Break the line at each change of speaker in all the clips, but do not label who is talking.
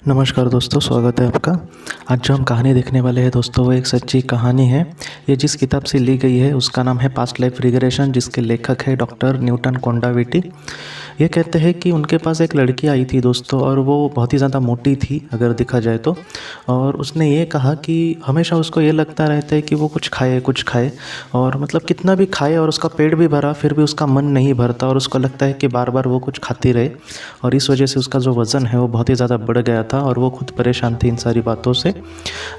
नमस्कार दोस्तों, स्वागत है आपका। आज जो हम कहानी देखने वाले हैं दोस्तों, वो एक सच्ची कहानी है। ये जिस किताब से ली गई है उसका नाम है पास्ट लाइफ रिग्रेशन, जिसके लेखक है डॉक्टर न्यूटन कोंडाविटी। ये कहते हैं कि उनके पास एक लड़की आई थी दोस्तों, और वो बहुत ही ज़्यादा मोटी थी अगर देखा जाए तो। और उसने ये कहा कि हमेशा उसको ये लगता रहता है कि वो कुछ खाए, और मतलब कितना भी खाए और उसका पेट भी भरा फिर भी उसका मन नहीं भरता, और उसको लगता है कि बार बार वो कुछ खाती रहे। और इस वजह से उसका जो वज़न है वो बहुत ही ज़्यादा बढ़ गया था, और वो खुद परेशान थी इन सारी बातों से।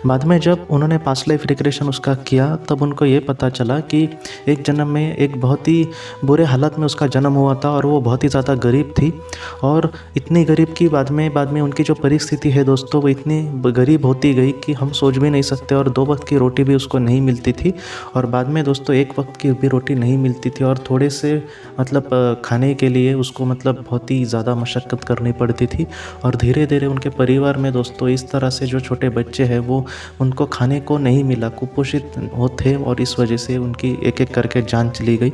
बाद में जब उन्होंने पास्ट लाइफ रिग्रेशन उसका किया, तब उनको ये पता चला कि एक जन्म में एक बहुत ही बुरे हालत में उसका जन्म हुआ था, और वो बहुत ही ज़्यादा गरीब थी। और इतनी गरीब की बाद में उनकी जो परिस्थिति है दोस्तों, वो इतनी गरीब होती गई कि हम सोच भी नहीं सकते। और 2 वक्त की रोटी भी उसको नहीं मिलती थी, और बाद में दोस्तों 1 वक्त की भी रोटी नहीं मिलती थी, और थोड़े से मतलब खाने के लिए उसको मतलब बहुत ही ज़्यादा मशक्क़त करनी पड़ती थी। और धीरे धीरे उनके परिवार में दोस्तों इस तरह से जो छोटे बच्चे हैं वो उनको खाने को नहीं मिला, कुपोषित होते, और इस वजह से उनकी एक एक करके जान चली गई।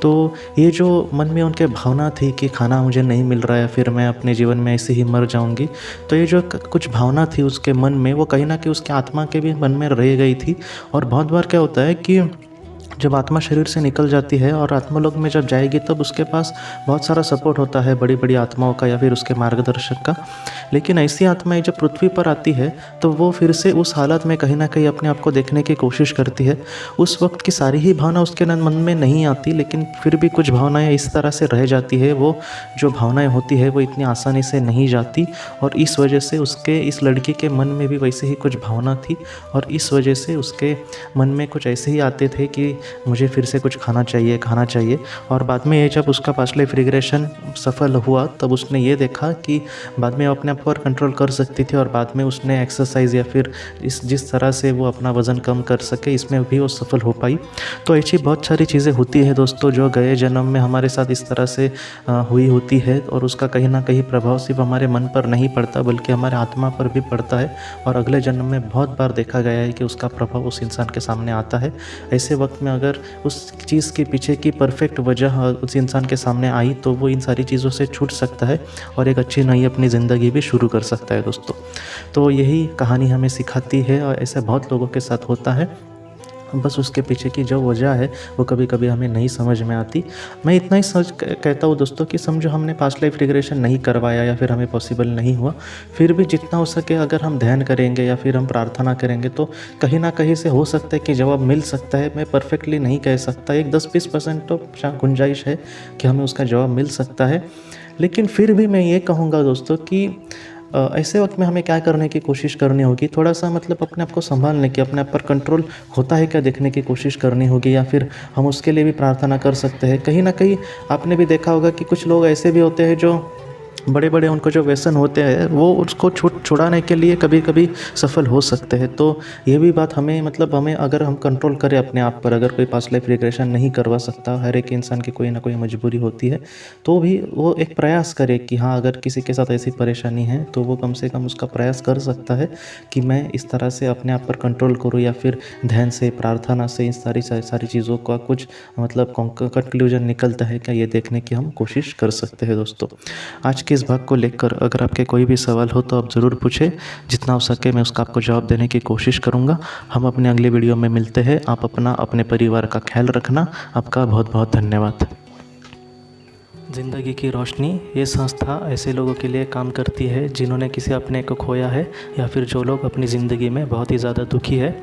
तो ये जो मन में उनके भावना थी कि खाना मुझे नहीं मिल रहा है, फिर मैं अपने जीवन में ऐसे ही मर जाऊंगी, तो ये जो कुछ भावना थी उसके मन में, वो कहीं ना कहीं उसके आत्मा के भी मन में रह गई थी। और बहुत बार क्या होता है कि जब आत्मा शरीर से निकल जाती है और आत्मलोक में जब जाएगी, तब उसके पास बहुत सारा सपोर्ट होता है बड़ी बड़ी आत्माओं का या फिर उसके मार्गदर्शक का। लेकिन ऐसी आत्माएं जब पृथ्वी पर आती है तो वो फिर से उस हालत में कहीं ना कहीं अपने आप को देखने की कोशिश करती है। उस वक्त की सारी ही भावना उसके मन में नहीं आती, लेकिन फिर भी कुछ भावनाएं इस तरह से रह जाती है। वो जो भावनाएं होती है वो इतनी आसानी से नहीं जाती, और इस वजह से उसके इस लड़की के मन में भी वैसे ही कुछ भावना थी। और इस वजह से उसके मन में कुछ ऐसे ही आते थे कि मुझे फिर से कुछ खाना चाहिए। और बाद में ये जब उसका पास्ट लाइफ रिग्रेशन सफल हुआ, तब उसने ये देखा कि बाद में वो अपने आप पर कंट्रोल कर सकती थी, और बाद में उसने एक्सरसाइज या फिर जिस तरह से वो अपना वज़न कम कर सके, इसमें भी वो सफल हो पाई। तो ऐसी बहुत सारी चीज़ें होती है दोस्तों जो गए जन्म में हमारे साथ इस तरह से हुई होती है, और उसका कहीं ना कहीं प्रभाव सिर्फ हमारे मन पर नहीं पड़ता बल्कि हमारे आत्मा पर भी पड़ता है। और अगले जन्म में बहुत बार देखा गया है कि उसका प्रभाव उस इंसान के सामने आता है। ऐसे वक्त में अगर उस चीज़ के पीछे की परफेक्ट वजह उस इंसान के सामने आई, तो वो इन सारी चीज़ों से छूट सकता है और एक अच्छी नई अपनी ज़िंदगी भी शुरू कर सकता है दोस्तों। तो यही कहानी हमें सिखाती है, और ऐसा बहुत लोगों के साथ होता है। बस उसके पीछे की जो वजह है वो कभी कभी हमें नहीं समझ में आती। मैं इतना ही कहता हूँ दोस्तों कि समझो हमने पास्ट लाइफ रिग्रेशन नहीं करवाया या फिर हमें पॉसिबल नहीं हुआ, फिर भी जितना हो सके अगर हम ध्यान करेंगे या फिर हम प्रार्थना करेंगे, तो कहीं ना कहीं से हो सकता है कि जवाब मिल सकता है। मैं परफेक्टली नहीं कह सकता, एक 10-20% तो गुंजाइश है कि हमें उसका जवाब मिल सकता है। लेकिन फिर भी मैं ये कहूँगा दोस्तों कि ऐसे वक्त में हमें क्या करने की कोशिश करनी होगी, थोड़ा सा मतलब अपने आप को संभालने की, अपने आप पर कंट्रोल होता है क्या देखने की कोशिश करनी होगी, या फिर हम उसके लिए भी प्रार्थना कर सकते हैं। कहीं ना कहीं आपने भी देखा होगा कि कुछ लोग ऐसे भी होते हैं जो बड़े बड़े उनको जो व्यसन होते हैं वो उसको छुड़ाने के लिए कभी कभी सफल हो सकते हैं। तो ये भी बात हमें मतलब हमें अगर हम कंट्रोल करें अपने आप पर, अगर कोई पास्ट लाइफ रिग्रेशन नहीं करवा सकता, हर एक इंसान की कोई ना कोई मजबूरी होती है, तो भी वो एक प्रयास करे कि हाँ, अगर किसी के साथ ऐसी परेशानी है तो वो कम से कम उसका प्रयास कर सकता है कि मैं इस तरह से अपने आप पर कंट्रोल करूँ, या फिर ध्यान से, प्रार्थना से, इन सारी चीज़ों का कुछ मतलब कंक्लूजन निकलता है क्या, ये देखने की हम कोशिश कर सकते हैं दोस्तों। आज के इस भाग को लेकर अगर आपके कोई भी सवाल हो तो आप ज़रूर पूछें, जितना हो सके मैं उसका आपको जवाब देने की कोशिश करूँगा। हम अपने अगले वीडियो में मिलते हैं। आप अपना, अपने परिवार का ख्याल रखना। आपका बहुत बहुत धन्यवाद। ज़िंदगी की रोशनी ये संस्था ऐसे लोगों के लिए काम करती है जिन्होंने किसी अपने को खोया है, या फिर जो लोग अपनी ज़िंदगी में बहुत ही ज़्यादा दुखी है।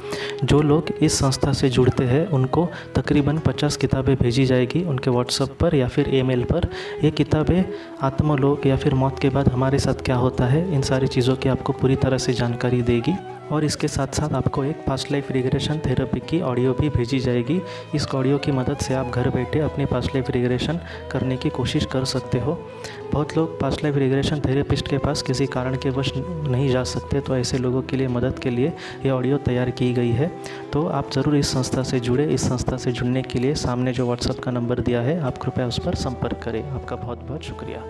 जो लोग इस संस्था से जुड़ते हैं उनको तकरीबन 50 किताबें भेजी जाएगी उनके व्हाट्सएप पर या फिर ईमेल पर। ये किताबें आत्मलोक या फिर मौत के बाद हमारे साथ क्या होता है, इन सारी चीज़ों की आपको पूरी तरह से जानकारी देगी। और इसके साथ साथ आपको एक पास्ट लाइफ रिग्रेशन थेरेपी की ऑडियो भी भेजी जाएगी। इस ऑडियो की मदद से आप घर बैठे अपनी पास्ट लाइफ रिग्रेशन करने की कोशिश कर सकते हो। बहुत लोग पास्ट लाइफ रिग्रेशन थेरेपिस्ट के पास किसी कारण के वश नहीं जा सकते, तो ऐसे लोगों के लिए मदद के लिए ये ऑडियो तैयार की गई है। तो आप ज़रूर इस संस्था से जुड़े। इस संस्था से जुड़ने के लिए सामने जो व्हाट्सएप का नंबर दिया है, आप कृपया उस पर संपर्क करें। आपका बहुत बहुत शुक्रिया।